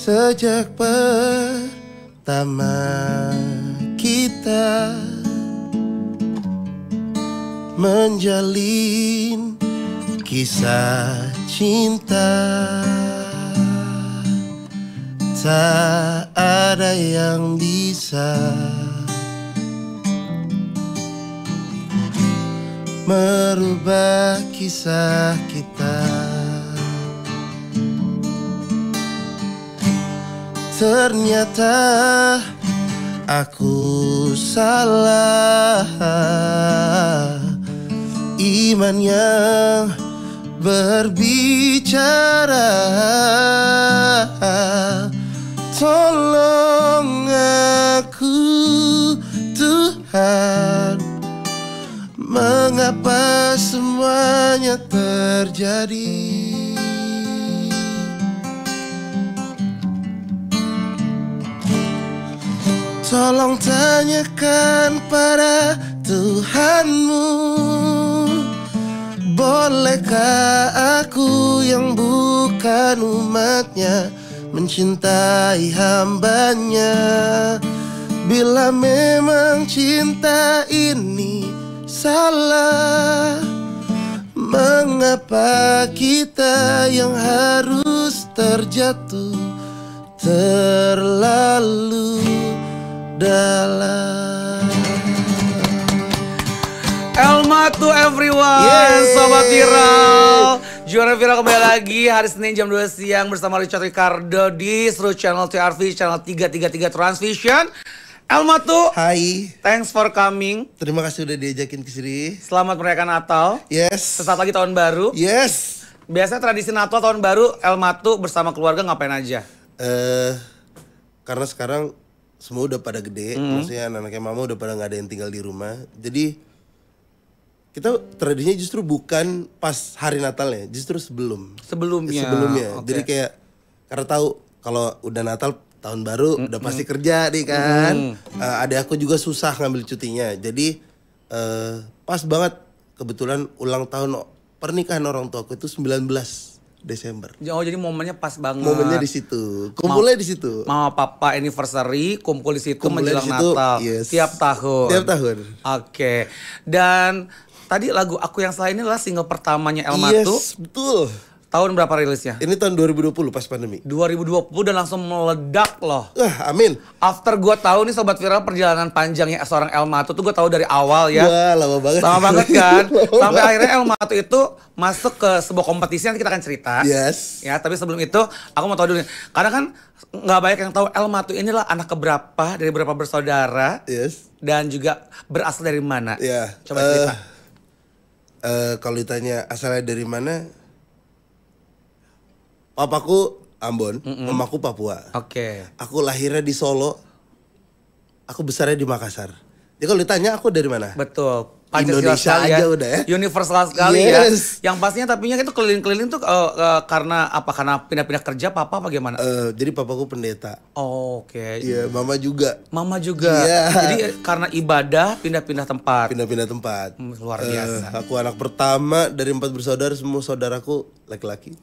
Sejak pertama kita menjalin kisah cinta, tak ada yang bisa merubah kisah kita. Ternyata aku salah, iman yang berbicara. Tolong aku Tuhan, mengapa semuanya terjadi? Tolong tanyakan pada Tuhanmu, bolehkah aku yang bukan umatnya mencintai hambanya? Bila memang cinta ini salah, mengapa kita yang harus terjatuh terlalu dalam? Elma to everyone. Yeay. Sobat Viral, Juara Viral kembali lagi hari Senin jam 2 siang bersama Richard Ricardo di seluruh channel TRV, channel 333 Transvision. Elma tuh, hai, thanks for coming. Terima kasih udah diajakin ke sini. Selamat merayakan Natal. Yes. Sesaat lagi tahun baru. Yes. Biasanya tradisi Natal tahun baru Elma tuh bersama keluarga ngapain aja? Karena sekarang semua udah pada gede, maksudnya anak-anaknya mama udah pada nggak ada yang tinggal di rumah. Jadi kita tradisinya justru bukan pas hari Natalnya, justru sebelumnya. Okay. Jadi kayak karena tahu kalau udah Natal tahun baru udah pasti kerja nih kan. Adik aku juga susah ngambil cutinya. Jadi pas banget kebetulan ulang tahun pernikahan orang tua aku itu 19 Desember. Oh, jadi momennya pas banget. Momennya di situ. Kumpulnya di situ. Mama papa anniversary kumpul di situ menjelang disitu, Natal. yes. Tiap tahun. Tiap tahun. Oke. Dan tadi lagu Aku Yang Salah ini adalah single pertamanya Elma tuh. Yes, betul. Tahun berapa rilisnya? Ini tahun 2020 pas pandemi. 2020 dan langsung meledak loh. Amin. After gue tahu nih Sobat Viral perjalanan panjangnya seorang Elma tuh gue tahu dari awal ya. Wah, lama banget. Lama banget kan. Sampai akhirnya Elma tuh itu masuk ke sebuah kompetisi, nanti kita akan cerita. Yes. Ya, tapi sebelum itu aku mau tahu dulu nih. Karena kan nggak banyak yang tahu Elma tuh inilah anak keberapa dari berapa bersaudara. Yes. Dan juga berasal dari mana? Ya. Coba cerita. Kalau ditanya asalnya dari mana? Papaku Ambon, mamaku Papua. Oke. Aku lahirnya di Solo. Aku besarnya di Makassar. Jadi kalau ditanya aku dari mana? Betul. Indonesia sekali aja udah ya. Universal sekali yes. ya. Yang pastinya tapinya itu keliling-keliling tuh karena apa? Karena pindah-pindah kerja papa apa gimana? Jadi papaku pendeta. Oh, oke. Iya, mama juga. Mama juga. Iya. Jadi karena ibadah pindah-pindah tempat. Pindah-pindah tempat. Luar biasa. Aku anak pertama dari 4 bersaudara, semua saudaraku laki-laki.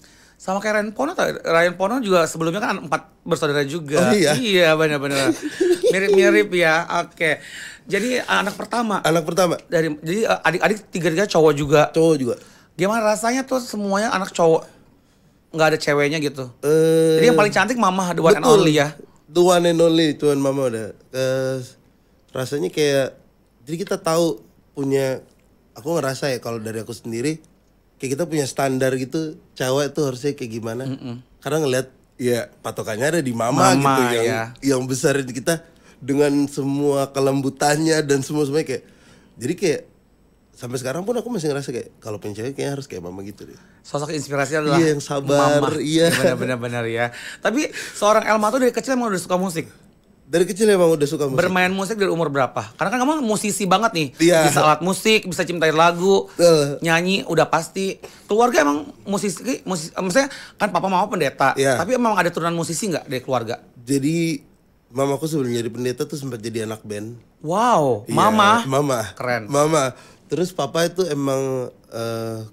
Sama kayak Ryan Pono, Ryan Pono juga sebelumnya kan 4 bersaudara juga. Oh iya? Iya, benar-benar. Mirip-mirip ya. Oke. Jadi anak pertama. Anak pertama. Jadi adik-adik tiga-tiga cowok juga. Cowok juga. Gimana rasanya tuh semuanya anak cowok? Nggak ada ceweknya gitu. Jadi yang paling cantik mama, the one and only ya. The one and only, tuan mama udah. Rasanya kayak, jadi kita tahu punya, aku ngerasa ya kalau dari aku sendiri, kayak kita punya standar gitu, cewek tuh harusnya kayak gimana. Karena ngeliat, ya patokannya ada di mama gitu yang besarin kita dengan semua kelembutannya dan semuanya kayak. Jadi kayak sampai sekarang pun aku masih ngerasa kayak kalau punya cewek kayaknya harus kayak mama gitu deh. Sosok inspirasi adalah yang sabar, mama. Iya. Benar-benar ya. Tapi seorang Elma tuh dari kecil emang udah suka musik. Dari kecil emang udah suka musik. Bermain musik dari umur berapa? Karena kan kamu musisi banget nih. Iya. Bisa alat musik, bisa ciptain lagu, nyanyi udah pasti. Keluarga emang musisi, maksudnya kan papa mama pendeta. Iya. Tapi emang ada turunan musisi nggak dari keluarga? Jadi mamaku sebelum jadi pendeta tuh sempat jadi anak band. Wow, Iya, mama. Mama. Keren. Mama. Terus papa itu emang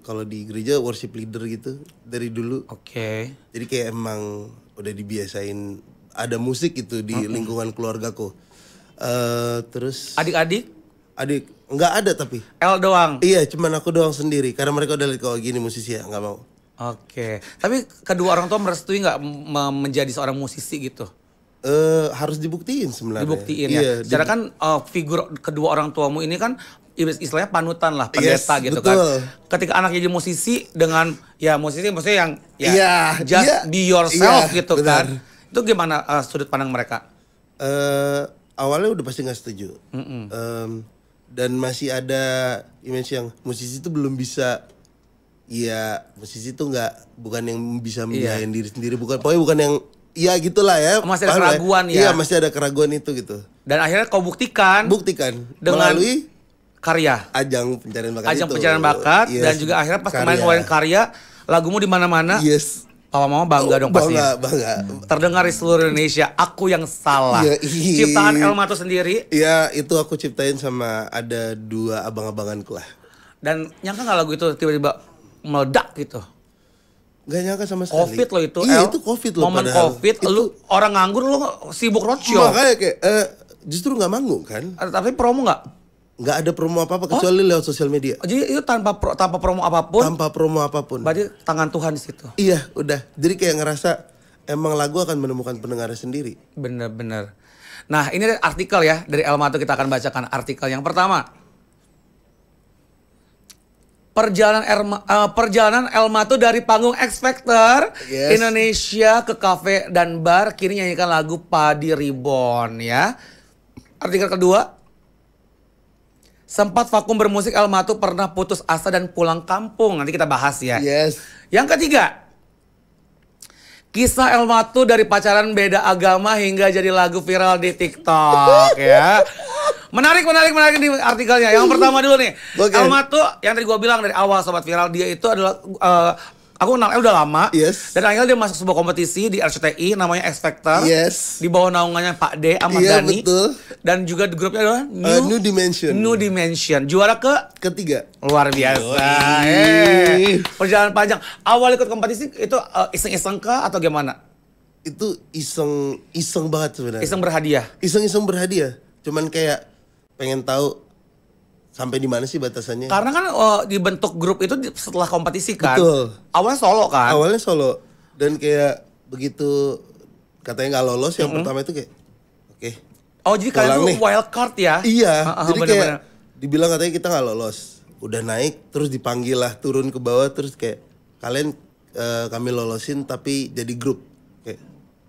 kalau di gereja worship leader gitu dari dulu. Oke. Jadi kayak emang udah dibiasain ada musik gitu di lingkungan keluargaku. Terus Adik-adik? adik nggak ada tapi. L doang? Iya, cuman aku doang sendiri karena mereka udah lihat kalau gini musisi ya nggak mau. Oke. Tapi kedua orang tua merestui nggak menjadi seorang musisi gitu? Harus dibuktiin sebenarnya. Dibuktiin Iya, ya. Secara kan figur kedua orang tuamu ini kan istilahnya panutan lah, pendeta Yes, gitu betul. kan. Ketika anak jadi musisi dengan ya musisi maksudnya yang ya Iya, just iya, be yourself iya, gitu benar. kan. Itu gimana sudut pandang mereka? Awalnya udah pasti nggak setuju. Dan masih ada image yang musisi itu belum bisa. Ya musisi itu bukan yang bisa menjayain diri sendiri, pokoknya bukan yang ya gitulah ya. Masih ada paham ya? keraguan ya? Iya, masih ada keraguan itu gitu. Dan akhirnya kau buktikan Buktikan dengan melalui karya. ajang pencarian bakat Ajang itu. pencarian bakat Yes, dan juga akhirnya pas kemarin karya. ngeluarin karya, lagumu di mana-mana. Yes. Papa mama bangga dong pastinya. Bangga. Terdengar di seluruh Indonesia, aku yang salah. Iya, Ciptaan Elma tuh sendiri. Ya itu aku ciptain sama ada 2 abang-abanganku lah. Dan nyangka gak lagu itu tiba-tiba meledak gitu? Gak nyangka sama sekali. Covid lo itu, Iya El. itu Covid loh. Momen padahal. Covid, lu orang nganggur, lu sibuk roadshow. Makanya kayak justru gak manggung kan. Tapi promo gak? Gak ada promo apa-apa kecuali lewat sosial media. Jadi itu tanpa promo apapun, Tanpa promo apapun. berarti tangan Tuhan di situ. Iya udah. Jadi kayak ngerasa emang lagu akan menemukan pendengarnya sendiri. Bener-bener. Nah ini ada artikel ya dari Elma tuh, kita akan bacakan artikel yang pertama. Perjalanan Elma tuh dari panggung X Factor Yes. Indonesia ke kafe dan bar, kini nyanyikan lagu Padi Reborn ya. Artikel kedua, sempat vakum bermusik, Elma tuh pernah putus asa dan pulang kampung. Nanti kita bahas ya. Yes. Yang ketiga, kisah Elma tuh dari pacaran beda agama hingga jadi lagu viral di TikTok ya. Menarik di artikelnya. Yang pertama dulu nih. Oke. Elma tuh yang tadi gua bilang dari awal sobat viral, dia itu adalah aku kenal udah lama. Yes. Dan akhirnya dia masuk sebuah kompetisi di RCTI namanya X Factor. Yes. Di bawah naungannya Pak D, Ahmad Iya, Dhani. betul. Dan juga di grupnya adalah New Dimension. New Dimension. Juara Ketiga. luar biasa. Perjalanan panjang. Awal ikut kompetisi itu iseng-iseng kah atau gimana? Itu iseng banget sebenarnya. Iseng berhadiah. Iseng berhadiah. Cuman kayak pengen tahu sampai di mana sih batasannya. Karena kan dibentuk grup itu setelah kompetisi kan. Betul. Awalnya solo kan. Awalnya solo dan kayak begitu katanya nggak lolos yang pertama itu kayak oke. Oh jadi kalian pulang tuh nih. wild card ya? Iya. Jadi bener-bener. kayak dibilang katanya kita nggak lolos. Udah naik terus dipanggil lah turun ke bawah terus kayak kalian kami lolosin tapi jadi grup kayak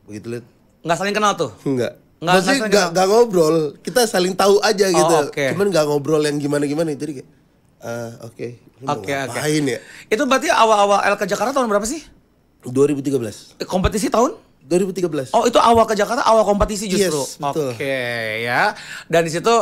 begitu lihat. Nggak saling kenal tuh? Enggak. Nggak Maksudnya saling kenal? nggak ngobrol, kita saling tahu aja gitu. Oke. Cuman nggak ngobrol yang gimana-gimana. Jadi kayak, oke. Oke. Ngapain ya? Itu berarti awal-awal El ke Jakarta tahun berapa sih? 2013. Kompetisi tahun? 2013. Oh itu awal ke Jakarta, awal kompetisi justru. Yes, betul. Oke ya. Dan di situ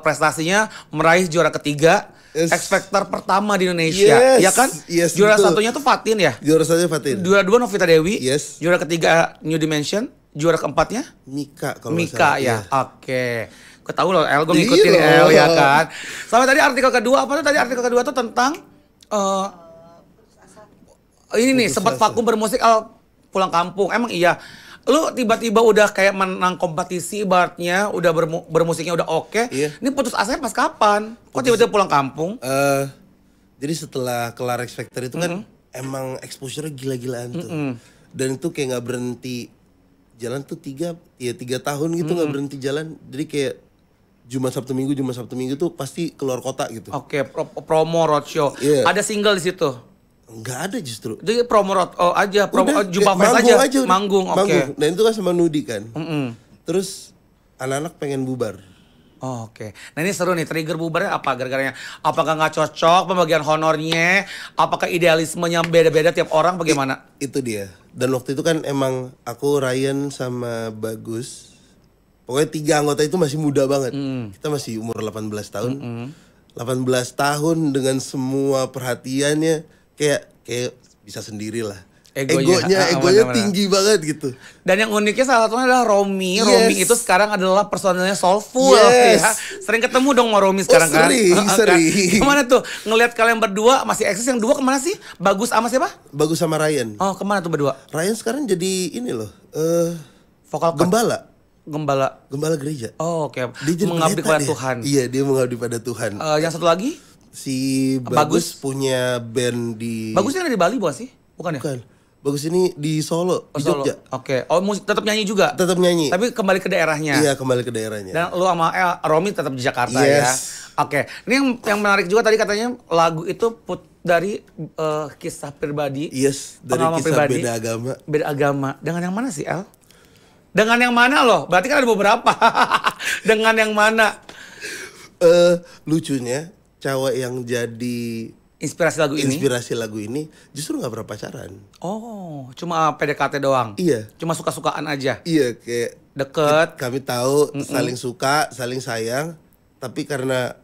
prestasinya meraih juara ketiga, Yes. X Factor pertama di Indonesia, Yes, ya kan? yes, Juara betul. satunya tuh Fatin ya. Juara satunya Fatin. Juara 2 Novita Dewi. Yes. Juara ketiga New Dimension. Juara keempatnya Mika kalau nggak Mika salah. ya. Iya. Oke. Gue tahu loh El, gue ngikutin Iya El ya loh. kan. Sampai tadi artikel kedua apa tuh? Tadi artikel kedua tuh tentang ini nih, sempat vakum bermusik pulang kampung. Emang iya. Lu tiba-tiba udah kayak menang kompetisi ibaratnya, udah bermusiknya udah oke. Iya. Ini putus asanya pas kapan? Kok tiba-tiba pulang kampung? Jadi setelah kelar X Factor itu kan emang exposure-nya gila-gilaan tuh. Dan itu kayak nggak berhenti jalan tuh 3 tahun gitu nggak berhenti jalan. Jadi kayak Jumat Sabtu Minggu tuh pasti keluar kota gitu. Oke, promo roadshow. Iya. Ada single di situ. Nggak ada justru. Jadi promo aja, Udah, jumpa kayak fest aja. udah. Manggung, oke. Dan itu kan sama Nudi kan. Terus anak-anak pengen bubar. Oh, oke. Nah ini seru nih, trigger bubarnya apa gara-garanya? Apakah nggak cocok pembagian honornya? Apakah idealismenya beda-beda tiap orang bagaimana? Itu dia. Dan waktu itu kan emang aku, Ryan sama Bagus. Pokoknya 3 anggota itu masih muda banget. Kita masih umur 18 tahun. 18 tahun dengan semua perhatiannya kayak bisa sendiri lah. Egonya bener-bener. tinggi banget gitu. Dan yang uniknya salah satunya adalah Romi. Yes. Romi itu sekarang adalah personilnya Soulful Yes. ya. Sering ketemu dong sama Romi sekarang kan? sering. Gimana tuh? Ngelihat kalian berdua masih eksis, yang dua kemana sih? Bagus sama siapa? Bagus sama Ryan. Oh, kemana tuh berdua? Ryan sekarang jadi ini loh, Vokal coach? Gembala gereja. Oh, oke. Dia jadi Mengabdi pendeta kepada dia. Tuhan. Iya, dia mengabdi pada Tuhan. Yang satu lagi? Si Bagus? Bagus punya band di Bagusnya ada di Bali bukan sih? Bukan ya? Bukan. Bagus ini di Solo, Oh, di Solo. Jogja. Oke. Oh, musik tetap nyanyi juga? Tetap nyanyi. Tapi kembali ke daerahnya? Iya, kembali ke daerahnya. Dan lu sama Romi tetap di Jakarta ya? Yes. Oke. Ini yang menarik juga tadi katanya lagu itu dari kisah pribadi. Yes, dari pengalaman kisah pribadi. beda agama. Beda agama. Dengan yang mana sih, El? Dengan yang mana loh? Berarti kan ada beberapa. Dengan yang mana? Lucunya cewek yang jadi Inspirasi lagu ini? justru nggak pernah pacaran. Oh, cuma PDKT doang? Iya. Cuma suka-sukaan aja? Iya, kayak Deket? kami tahu saling suka, saling sayang, tapi karena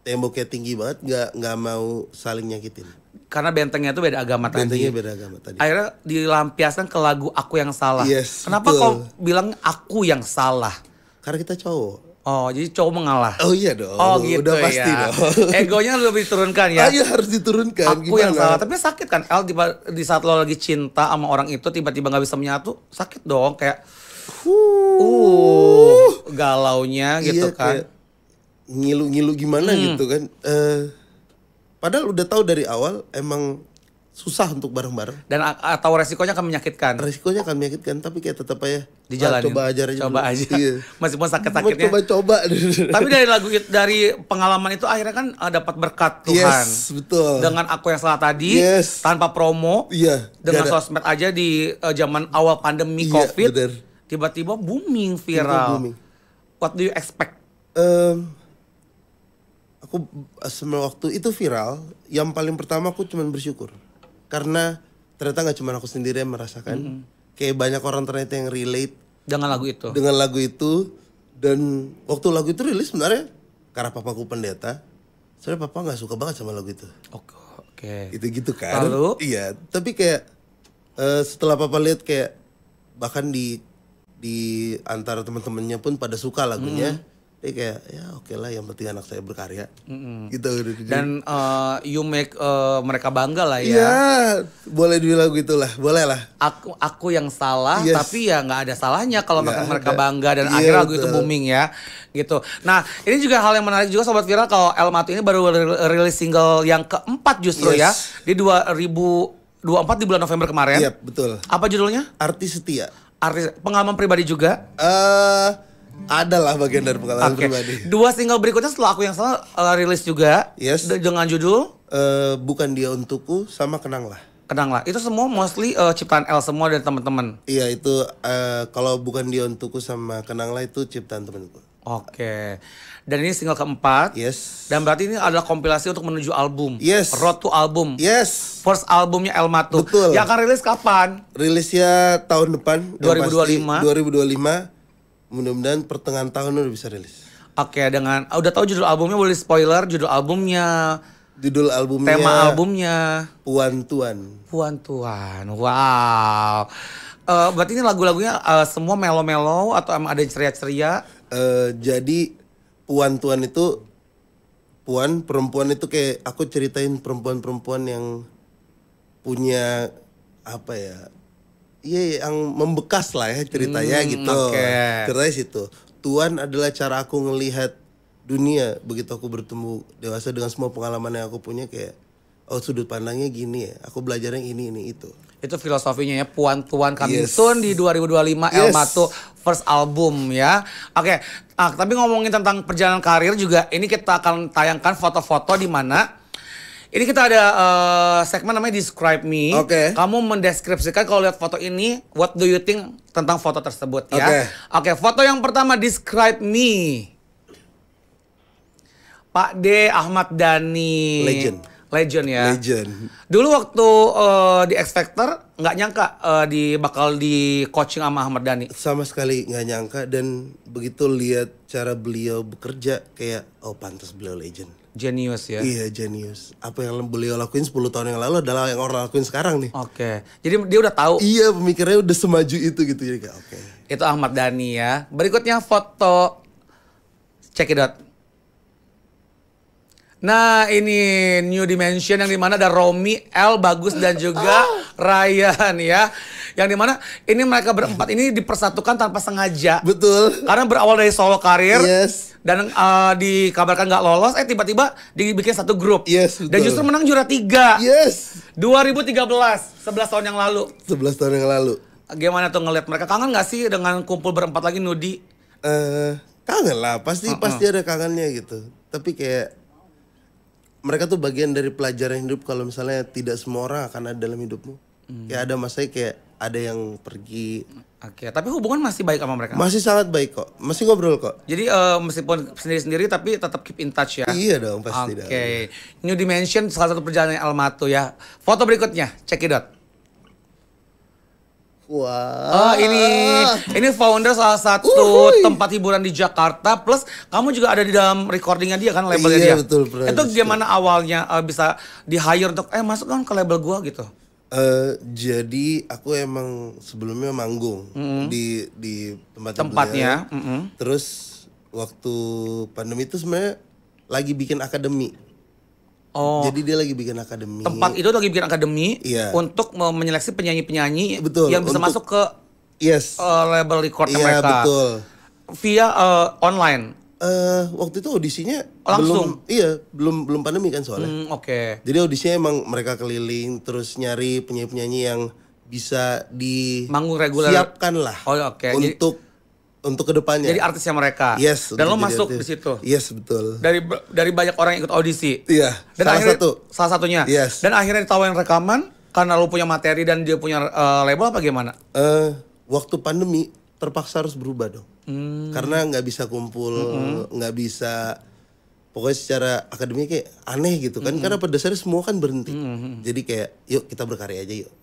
temboknya tinggi banget nggak mau saling nyakitin. Karena bentengnya itu beda agama Bentengnya tadi. beda agama tadi. Akhirnya dilampiaskan ke lagu Aku Yang Salah. Yes, Kenapa betul. kau bilang Aku Yang Salah? Karena kita cowok. Oh, jadi cowok mengalah. Oh iya dong. Oh gitu Udah pasti ya. dong. Egonya lebih diturunkan ya. Iya harus diturunkan. Aku yang salah. Tapi sakit kan El di saat lo lagi cinta sama orang itu tiba-tiba nggak bisa menyatu, sakit dong kayak galaunya gitu Iya, kan. kayak ngilu-ngilu gimana gitu kan. Padahal udah tahu dari awal emang susah untuk bareng-bareng. Dan atau resikonya akan menyakitkan. Resikonya akan menyakitkan, tapi kayak tetap aja Dijalanin. coba aja dulu. Coba aja. Iya. Meskipun sakit-sakitnya. Coba-coba. Tapi dari pengalaman itu akhirnya kan dapat berkat Tuhan. Yes, betul. Dengan Aku Yang Salah tadi, Yes. tanpa promo, Iya, dengan nggak ada. sosmed aja di zaman awal pandemi Iya, COVID, bener. tiba-tiba booming Tiba-tiba viral. booming. What do you expect? Aku semua waktu itu viral, yang paling pertama aku cuman bersyukur. Karena ternyata nggak cuma aku sendiri yang merasakan. Kayak banyak orang ternyata yang relate Dengan lagu itu. dengan lagu itu. Dan waktu lagu itu rilis sebenarnya karena papaku pendeta, soalnya papa nggak suka banget sama lagu itu. Oke. Itu gitu kan. Lalu? Iya, tapi kayak setelah papa lihat kayak bahkan di antara teman-temannya pun pada suka lagunya. Dia kayak ya oke lah, yang penting anak saya berkarya. Gitu. Dan you make mereka bangga lah ya. Iya, boleh dibilang gitulah, boleh lah. Aku yang salah, Yes. tapi ya nggak ada salahnya kalau Nggak mereka ada. bangga dan Iya, akhirnya lagu itu betul. booming ya, gitu. Nah ini juga hal yang menarik juga Sobat Viral, kalau El Matu ini baru rilis single yang keempat justru ya, Yes. di 2024 di bulan November kemarin. Iya, betul. Apa judulnya? Artis setia. Artis pengalaman pribadi juga. Adalah bagian dari pengalaman Oke. pribadi. Dua single berikutnya setelah Aku Yang Salah rilis juga. Yes. Dengan judul Bukan Dia Untukku sama Kenanglah. Kenanglah. Itu semua mostly ciptaan El semua dan teman-teman. Iya, itu kalau Bukan Dia Untukku sama Kenanglah itu ciptaan temanku. Oke. Dan ini single keempat. Yes. Dan berarti ini adalah kompilasi untuk menuju album. Yes. Road to album. Yes. First albumnya El Matu. Betul. Yang akan rilis kapan? Rilisnya tahun depan. 2025. 2025. Mudah-mudahan pertengahan tahun udah bisa rilis. Oke, dengan udah tahu judul albumnya, boleh spoiler judul albumnya, Judul albumnya tema albumnya. Puan Tuan. Puan Tuan. Wow. Berarti ini lagu-lagunya semua melo-melo atau emang ada yang ceria-ceria? Jadi Puan Tuan itu perempuan itu kayak aku ceritain perempuan-perempuan yang punya apa ya? Iya, yang membekas lah ya ceritanya gitu. Oke. Ceritanya situ. Tuan adalah cara aku ngelihat dunia begitu aku bertemu dewasa dengan semua pengalaman yang aku punya, kayak oh sudut pandangnya gini ya. Aku belajarnya ini itu. Itu filosofinya ya, Puan Tuan coming Yes. soon di 2025 El Yes. Matu first album ya. Oke, tapi ngomongin tentang perjalanan karir juga, ini kita akan tayangkan foto-foto di mana ini kita ada segmen namanya Describe Me. Oke. Kamu mendeskripsikan kalau lihat foto ini, what do you think tentang foto tersebut ya. Oke, foto yang pertama, Describe Me. Pak D. Ahmad Dhani. Legend ya. Legend. Dulu waktu di X Factor nggak nyangka bakal di coaching sama Ahmad Dhani. Sama sekali nggak nyangka, dan begitu lihat cara beliau bekerja kayak oh pantas beliau legend. Jenius ya. Iya, jenius. Apa yang beliau lakuin 10 tahun yang lalu adalah yang orang lakuin sekarang nih. Oke. Jadi dia udah tahu. Iya, pemikirannya udah semaju itu gitu. Jadi kayak oke. Itu Ahmad Dhani ya. Berikutnya foto. Check it out. Nah ini New Dimension yang dimana ada Romi, El, Bagus dan juga Ryan ya. Yang dimana ini mereka berempat ini dipersatukan tanpa sengaja. Betul. Karena berawal dari solo karir. Yes. Dan dikabarkan nggak lolos, tiba-tiba dibikin satu grup. Yes, betul. Dan justru menang juara 3. Yes. 2013, 11 tahun yang lalu. 11 tahun yang lalu. Gimana tuh ngeliat mereka? Kangen gak sih dengan kumpul berempat lagi Nudi? Kangen lah, pasti ada kangennya gitu. Tapi kayak mereka tuh bagian dari pelajaran hidup kalau misalnya tidak semua orang akan ada dalam hidupmu. Kayak ada masanya kayak ada yang pergi. Oke, tapi hubungan masih baik sama mereka? Masih sangat baik kok, masih ngobrol kok. Jadi meskipun sendiri-sendiri tapi tetap keep in touch ya? Iya dong pasti. Oke, New Dimension salah satu perjalanan Almato ya. Foto berikutnya, check it out. Wah. Ini founder salah satu tempat hiburan di Jakarta. Plus kamu juga ada di dalam recordingnya dia kan, labelnya dia. Iya betul. Itu gimana awalnya bisa di hire untuk masuk kan ke label gua gitu? Jadi aku emang sebelumnya manggung di tempatnya. Terus waktu pandemi itu sebenarnya lagi bikin akademi. Oh. Jadi dia lagi bikin akademi. Tempat itu lagi bikin akademi Iya. untuk menyeleksi penyanyi-penyanyi Betul, yang bisa masuk ke yes. label record Iya, mereka. Betul. Via online. Waktu itu audisinya langsung. belum pandemi kan soalnya. Oke. Jadi audisinya emang mereka keliling terus nyari penyanyi-penyanyi yang bisa manggung reguler. Siapkan lah. Oh, oke. Untuk kedepannya. Jadi artisnya mereka. Yes. Dan lo masuk di situ. Yes, betul. Dari banyak orang yang ikut audisi. Iya. Dan salah satunya. Yes. Dan akhirnya ditawarin rekaman karena lo punya materi dan dia punya label apa gimana? Waktu pandemi terpaksa harus berubah dong. Karena nggak bisa kumpul, nggak bisa. Pokoknya secara akademik kayak aneh gitu kan. Karena pada dasarnya semua kan berhenti. Jadi kayak yuk kita berkarya aja yuk.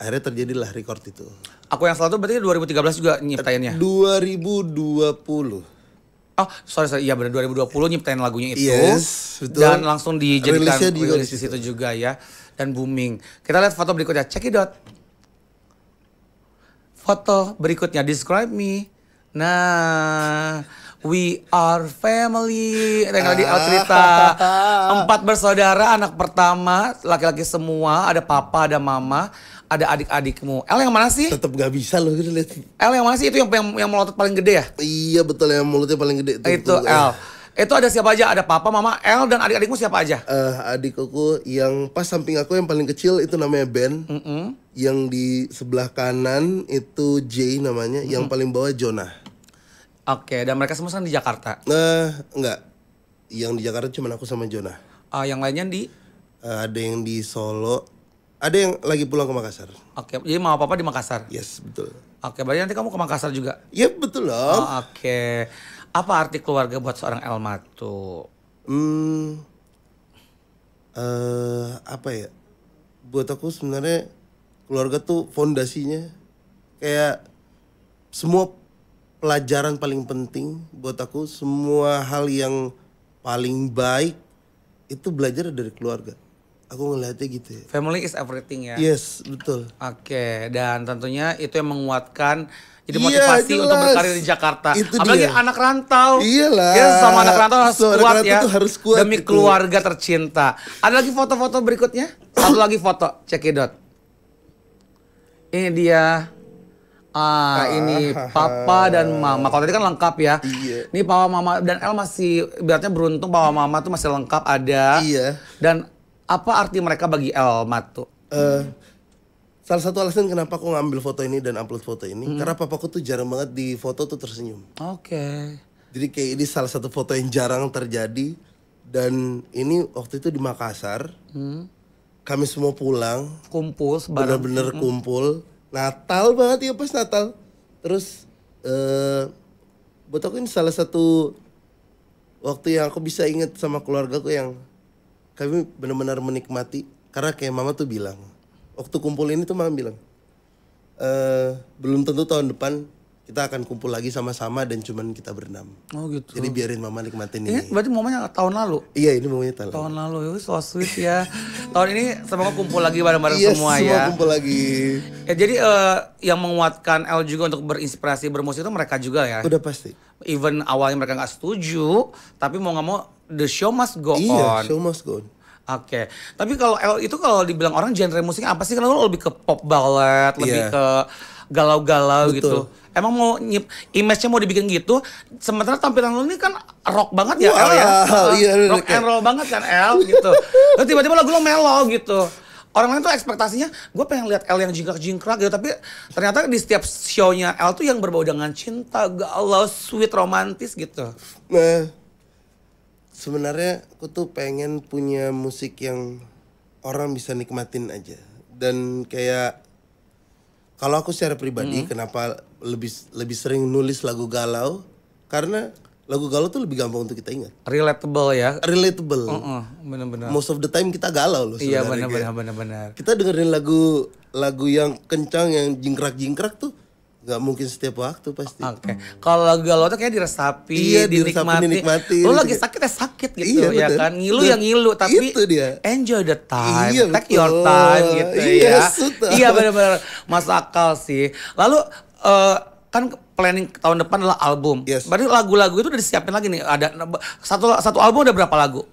Akhirnya terjadilah record itu. Aku yang selalu berarti 2013 juga nyiptainnya? 2020. Oh sorry, iya benar 2020 nyiptain lagunya itu. Yes, betul. Dan langsung dijadikan rilis di situ juga ya. Dan booming. Kita lihat foto berikutnya, check it out. Foto berikutnya, describe me. Nah, we are family. Tinggal di cerita 4 bersaudara, anak pertama, laki-laki semua. Ada papa, ada mama, ada adik-adikmu. El yang mana sih? Tetap gak bisa loh gitu lihat. El yang mana sih? Itu yang melotot paling gede ya? Iya betul, yang mulutnya paling gede itu El. Itu ada siapa aja? Ada papa, mama, El, dan adik-adikmu siapa aja? Adik aku yang pas samping aku yang paling kecil itu namanya Ben. Yang di sebelah kanan itu Jay namanya. Yang paling bawah Jonah. Oke, dan mereka semua di Jakarta? Enggak. Yang di Jakarta cuma aku sama Jonah. Yang lainnya di? Ada yang di Solo. Ada yang lagi pulang ke Makassar. Oke, jadi mama papa di Makassar? Yes, betul. Oke, berarti nanti kamu ke Makassar juga? Iya, betul dong. Oke. Apa arti keluarga buat seorang Elmato? Apa ya? Buat aku sebenarnya keluarga tuh fondasinya. Kayak semua pelajaran paling penting buat aku, semua hal yang paling baik itu belajar dari keluarga. Aku ngeliatnya gitu ya. Family is everything ya? Yes, betul. Oke, dan tentunya itu yang menguatkan, jadi motivasi untuk berkarir di Jakarta. Itu apalagi dia. Anak rantau. Iyalah. Ya, sama anak rantau harus kuat ya. Harus kuat demi gitu. keluarga tercinta. Ada lagi foto-foto berikutnya? Satu lagi foto, check it out. Ini dia. Ini papa dan mama. Kalau tadi kan lengkap ya. Iya. Ini papa, mama, dan El masih ibaratnya beruntung papa, mama tuh masih lengkap ada. Iya. Dan apa arti mereka bagi Elmato? Salah satu alasan kenapa aku ngambil foto ini dan upload foto ini, karena papaku tuh jarang banget di foto tuh tersenyum. Oke. Jadi kayak ini salah satu foto yang jarang terjadi. Dan ini waktu itu di Makassar. Kami semua pulang. Kumpul sebarang. Bener-bener kumpul. Natal banget ya, pas Natal. Terus buat aku ini salah satu waktu yang aku bisa inget sama keluargaku yang kami benar-benar menikmati. Karena kayak mama tuh bilang, waktu kumpul ini tuh mama bilang, belum tentu tahun depan kita akan kumpul lagi sama-sama dan cuman kita berenam. Oh gitu. Jadi biarin mama nikmatin Ini ini. berarti momennya tahun lalu? Iya, ini momennya Tahun lalu, so sweet ya. Tahun ini semoga kumpul lagi bareng-bareng Yes, semua semua ya. kumpul lagi. Ya jadi yang menguatkan El juga untuk berinspirasi bermusik itu mereka juga ya. Udah pasti. Even awalnya mereka nggak setuju, tapi mau nggak mau the show must go Iya, on. show must go on. Oke, tapi kalau El itu kalau dibilang orang genre musiknya apa sih? Karena lo lebih ke pop ballad, lebih Iya. ke galau-galau Betul. gitu. Emang mau image-nya mau dibikin gitu, sementara tampilan lo ini kan rock banget ya El ya? Wow, iya, Rock and roll banget kan El gitu. Terus tiba-tiba lagu lo mellow gitu. Orang lain tuh ekspektasinya, gue pengen lihat El yang jingkrak-jingkrak gitu. Tapi ternyata di setiap show-nya El tuh yang berbau dengan cinta, galau, sweet, romantis gitu. Nah, sebenarnya aku tuh pengen punya musik yang orang bisa nikmatin aja. Dan kayak kalau aku secara pribadi kenapa lebih sering nulis lagu galau? Karena lagu galau tuh lebih gampang untuk kita ingat. Relatable ya. Relatable. Bener-bener. Most of the time kita galau loh Iya sebenarnya. benar-benar. Kita dengerin lagu yang kencang, yang jingkrak-jingkrak tuh nggak mungkin setiap waktu pasti. Oke. Kalau lagu galau tuh kayak diresapi, Iya, diresapi, dinikmati. Lo lagi sakit ya sakit gitu ya Iya, bener. kan. Ngilu ya Dan ngilu tapi itu dia. enjoy the time, Iya, take betul. your time gitu Iya, ya. sudah. Iya benar-benar masuk akal sih. Lalu kan planning tahun depan adalah album. Yes. Berarti lagu-lagu itu udah disiapin lagi nih. Ada satu album ada berapa lagu?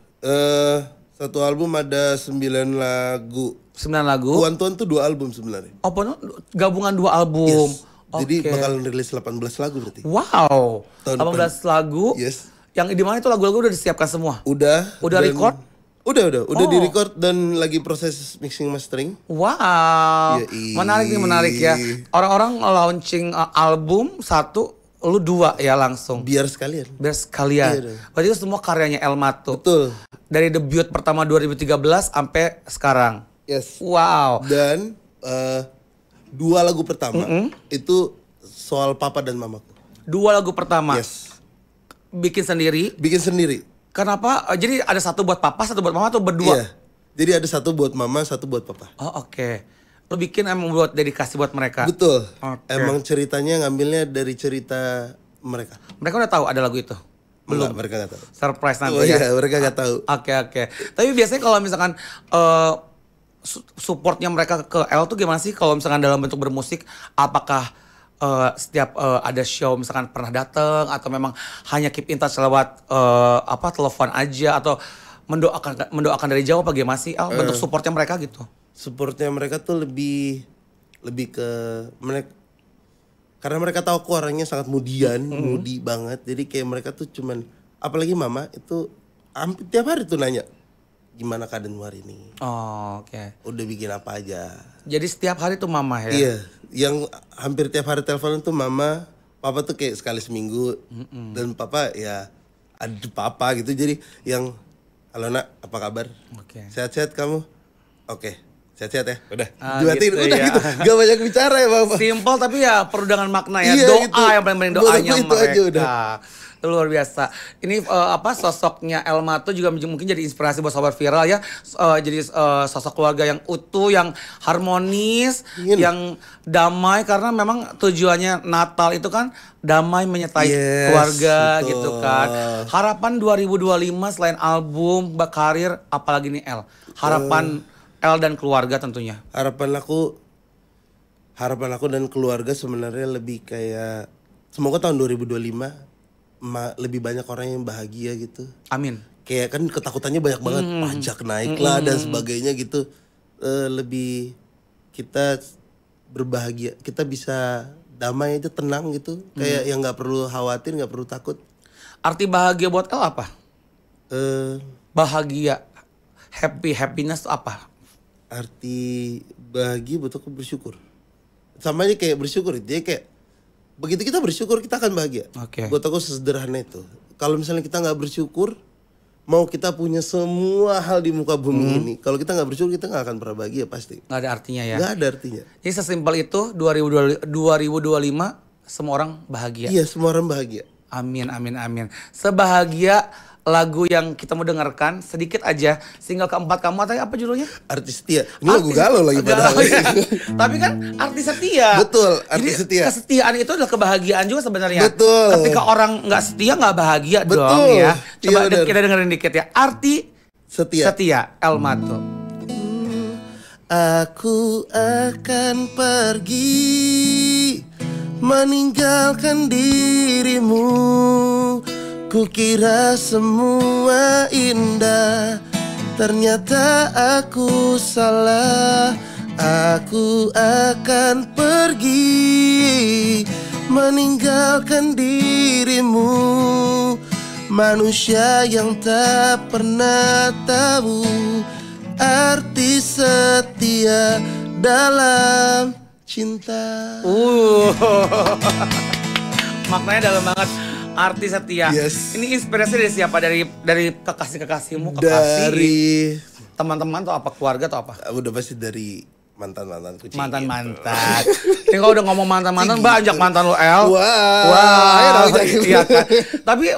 Satu album ada 9 lagu. 9 lagu. Tuan-tuan tuh 2 album sebenarnya. Oh, gabungan 2 album. Yes. Jadi Oke. bakal rilis 18 lagu berarti. Wow. Tahun 18 lagu. Yes. Yang di mana itu lagu-lagu udah disiapkan semua? Udah. Udah dan- record? Udah Oh. di record dan lagi proses mixing mastering. Wow. Yoi. Menarik ya. Orang-orang launching album satu, lu 2 ya langsung. Biar sekalian. Biar sekalian. Iya dong. Berarti itu semua karyanya El Mato. Betul. Dari debut pertama 2013 sampai sekarang. Yes. Wow. Dan 2 lagu pertama itu soal papa dan mamaku. 2 lagu pertama. Yes. Bikin sendiri. Bikin sendiri. Kenapa? Jadi ada satu buat papa, satu buat mama atau berdua? Iya. Jadi ada satu buat mama, satu buat papa. Oh oke. Lo bikin emang buat dedikasi buat mereka? Betul. Oke. Emang ceritanya ngambilnya dari cerita mereka. Mereka udah tahu ada lagu itu? Belum. Mereka nggak tahu. Surprise nanti Oh ya? iya, mereka nggak tahu. Oke. Tapi biasanya kalau misalkan supportnya mereka ke L tuh gimana sih? Kalau misalkan dalam bentuk bermusik, apakah setiap ada show misalkan pernah datang atau memang hanya keep in touch lewat telepon aja atau mendoakan dari jauh apa gimana sih? Bentuk supportnya mereka gitu? Supportnya mereka tuh lebih ke mereka, karena mereka tahu aku orangnya sangat moody banget. Jadi kayak mereka tuh cuman, apalagi mama itu hampir tiap hari tuh nanya, gimana keadaanmu hari ini? Oh, oke. Udah bikin apa aja? Jadi setiap hari tuh mama ya? Iya, yang hampir tiap hari teleponan tuh mama, papa tuh kayak sekali seminggu. Dan papa ya ada papa gitu. Jadi yang, halo nak, apa kabar? Oke. Sehat-sehat kamu? Oke, sehat-sehat ya. Udah, Gitu udah ya. gitu. Gak banyak bicara ya papa. Simple tapi ya perlu dengan makna ya. Iya, Doa gitu. yang paling Menurut doanya gue itu mereka. aja udah. Luar biasa. Ini sosoknya El Mato juga mungkin jadi inspirasi buat sobat viral ya. Jadi sosok keluarga yang utuh, yang harmonis, Ingin. yang damai karena memang tujuannya Natal itu kan damai menyertai Yes, keluarga betul. gitu kan. Harapan 2025 selain album, karir, apalagi nih El. Harapan El dan keluarga tentunya. Harapan aku dan keluarga sebenarnya lebih kayak, semoga tahun 2025 lebih banyak orang yang bahagia gitu. Amin. Kayak kan ketakutannya banyak banget, pajak naik lah dan sebagainya gitu. Lebih kita berbahagia, kita bisa damai aja, tenang gitu. Kayak yang nggak perlu khawatir, nggak perlu takut. Arti bahagia buat El apa? Eh, Bahagia, happiness itu apa? Arti bahagia buat aku bersyukur. Sama aja kayak bersyukur, dia kayak begitu kita bersyukur kita akan bahagia. Oke. Buat aku sesederhana itu. Kalau misalnya kita nggak bersyukur, mau kita punya semua hal di muka bumi ini, kalau kita nggak bersyukur kita nggak akan pernah bahagia pasti. Nggak ada artinya ya. Nggak ada artinya. Jadi sesimpel itu 2025 semua orang bahagia. Iya, semua orang bahagia. Amin. Sebahagia lagu yang kita mau dengarkan sedikit aja, single keempat kamu atau apa judulnya? Artis Setia. Ini lagu galau lagi padahal. Ya. Tapi kan artis setia. Betul, artis jadi, setia. Kesetiaan itu adalah kebahagiaan juga sebenarnya. Betul. Ketika orang nggak setia nggak bahagia Betul. dong ya. Coba Iya, kita dengerin dikit ya. Arti Setia. El Mato. Aku akan pergi meninggalkan dirimu. Kukira semua indah, ternyata aku salah. Aku akan pergi meninggalkan dirimu. Manusia yang tak pernah tahu arti setia dalam cinta. Maknanya dalam banget. Arti setia. Yes. Ini inspirasi dari siapa? Dari kekasih-kekasihmu, Dari teman-teman atau apa, keluarga atau apa? udah pasti dari mantan-mantanku. Mantan-mantan. Ini kalau udah ngomong mantan-mantan, banyak mantan lo, El. Wah. Iya kan. Tapi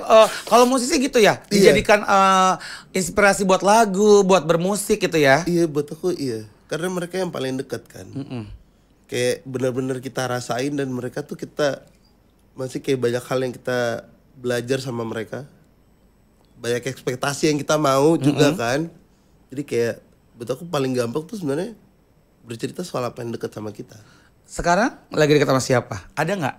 kalau musisi gitu ya, dijadikan inspirasi buat lagu, buat bermusik gitu ya. Iya, buat aku iya. Karena mereka yang paling dekat kan. Kayak benar-benar kita rasain, dan mereka tuh kita masih kayak banyak hal yang kita belajar sama mereka. Banyak ekspektasi yang kita mau juga kan. Jadi kayak buat aku paling gampang tuh sebenarnya bercerita soal apa yang dekat sama kita. Sekarang lagi dekat sama siapa? Ada nggak?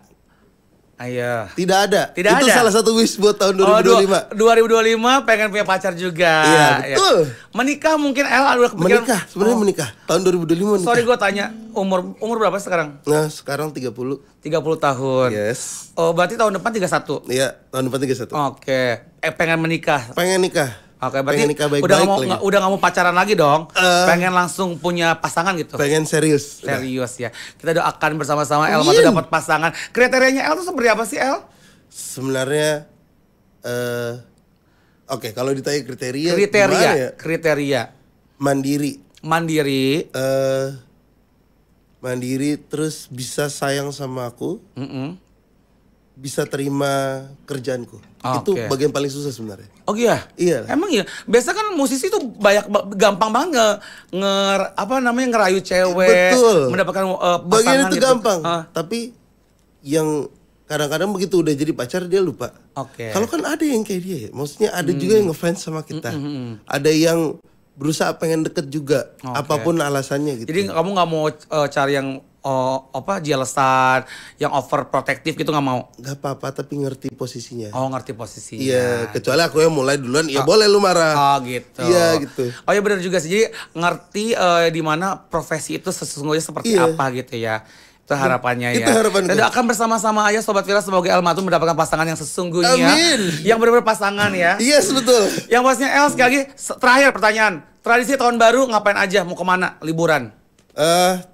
Ayo. Tidak ada. Tidak Itu ada. salah satu wish buat tahun 2025. 2025 pengen punya pacar juga. Iya, betul. Ya. Menikah mungkin El udah kepikiran. Menikah, sebenarnya menikah. Tahun 2025 menikah. Sorry gue tanya, umur berapa sekarang? Nah, sekarang 30. 30 tahun. Yes. Oh, berarti tahun depan 31. Iya, tahun depan 31. Oke. Pengen menikah. Pengen nikah. Oke, berarti pengen nikah baik-baik udah nggak mau pacaran lagi dong. Pengen langsung punya pasangan gitu. Pengen serius. Serius ya. Kita doakan bersama-sama El Mato dapat pasangan. Kriterianya El tuh seperti apa sih, El? Sebenarnya oke, kalau ditanya kriteria Kriteria. ya? Kriteria. Mandiri. Mandiri terus bisa sayang sama aku. Bisa terima kerjaanku. Itu bagian paling susah sebenarnya. Oh iya? Iya. Emang iya? Biasa kan musisi tuh gampang banget ngerayu cewek. Betul. Mendapatkan pasangan bagian itu gitu. gampang. Tapi yang kadang-kadang begitu udah jadi pacar dia lupa. Kalau kan ada yang kayak dia ya. Maksudnya ada juga yang ngefans sama kita. Ada yang berusaha pengen deket juga. Apapun alasannya gitu. Jadi kamu gak mau cari yang jealousan, yang overprotective gitu nggak mau? Gak apa-apa, tapi ngerti posisinya. Oh, ngerti posisinya. Iya, kecuali aku yang mulai duluan, ya boleh lu marah. Oh gitu. Iya gitu. Oh ya benar juga sih. Jadi ngerti di mana profesi itu sesungguhnya seperti apa gitu ya. Itu harapannya ya. Itu harapan Dan akan bersama-sama aja Sobat Viral, semoga El Mato mendapatkan pasangan yang sesungguhnya. Amin. Yang benar-benar pasangan ya. Yes, betul. Yang pastinya El, sekali lagi terakhir pertanyaan. Tradisi tahun baru ngapain aja? Mau kemana? Liburan?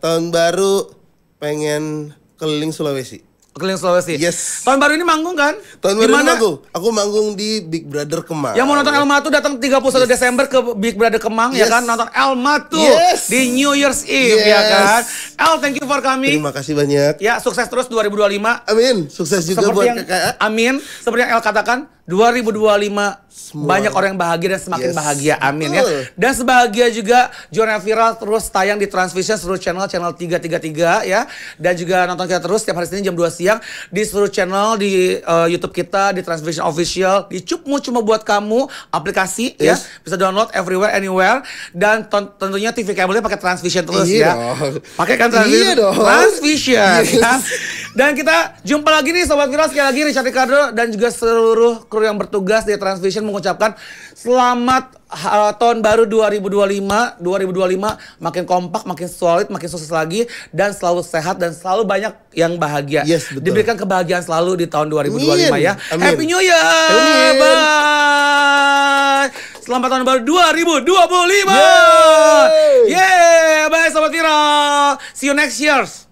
Tahun baru pengen keliling Sulawesi. Keliling Sulawesi. Yes. Tahun baru ini manggung kan? Tahun baru ini manggung. Aku manggung di Big Brother Kemang. Yang mau nonton El Mato datang 31 Desember ke Big Brother Kemang ya kan, nonton El Mato di New Year's Eve ya kan. El, thank you for coming. Terima kasih banyak. Ya, sukses terus 2025. Amin. Sukses juga buat KKA. Amin. Seperti yang El katakan, 2025 banyak orang yang bahagia dan semakin bahagia. Amin ya. Dan sebahagia juga Journal Viral terus tayang di Transvision seluruh channel 333 ya. Dan juga nonton kita terus setiap hari Senin jam 2 siang di seluruh channel di YouTube kita, di Transvision Official, di Cupmu Cuma Buat Kamu aplikasi ya. Bisa download everywhere anywhere, dan tentunya TV kabelnya pakai Transvision terus ya. Pakai kan Transvision. Transvision ya. Dan kita jumpa lagi nih Sobat Viral, sekali lagi Richard Ricardo dan juga seluruh kru yang bertugas di Transvision mengucapkan selamat tahun baru 2025. 2025 makin kompak, makin solid, makin sukses lagi, dan selalu sehat dan selalu banyak yang bahagia. Yes, betul. Diberikan kebahagiaan selalu di tahun 2025 ya. Amin. Happy New Year. Amin. Bye. Selamat tahun baru 2025. Yeay. Yeah, bye Sobat Viral. See you next year.